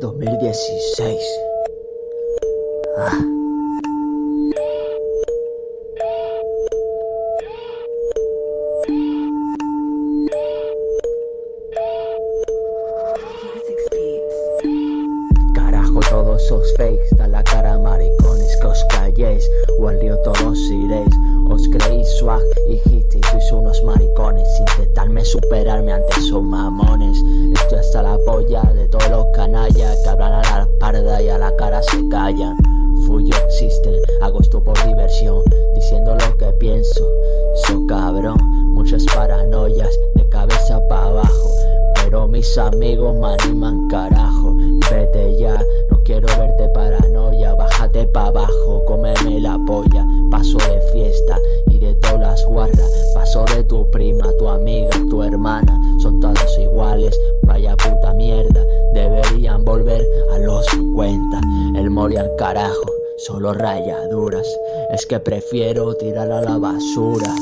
2016. Ah. Carajo, todos esos fakes, da la cara maricones, que os calléis o al río todos iréis. Os creéis swag y hit y sois unos maricones, intentarme superarme ante esos mamones. Estoy hasta la polla de todos los canallas que hablan a la espalda y a la cara se callan. Fuyo existen, hago esto por diversión, diciendo lo que pienso. So cabrón, muchas paranoias de cabeza para abajo, pero mis amigos me animan, carajo. Vete ya, no quiero verte paranoia, bájate pa' abajo, cómeme la polla. Paso de fiesta y de todas las guarras, paso de tu prima, tu amiga, tu hermana, son todos iguales, vaya puta mierda, deberían volver a los 50. El mori al carajo, solo rayaduras, es que prefiero tirar a la basura.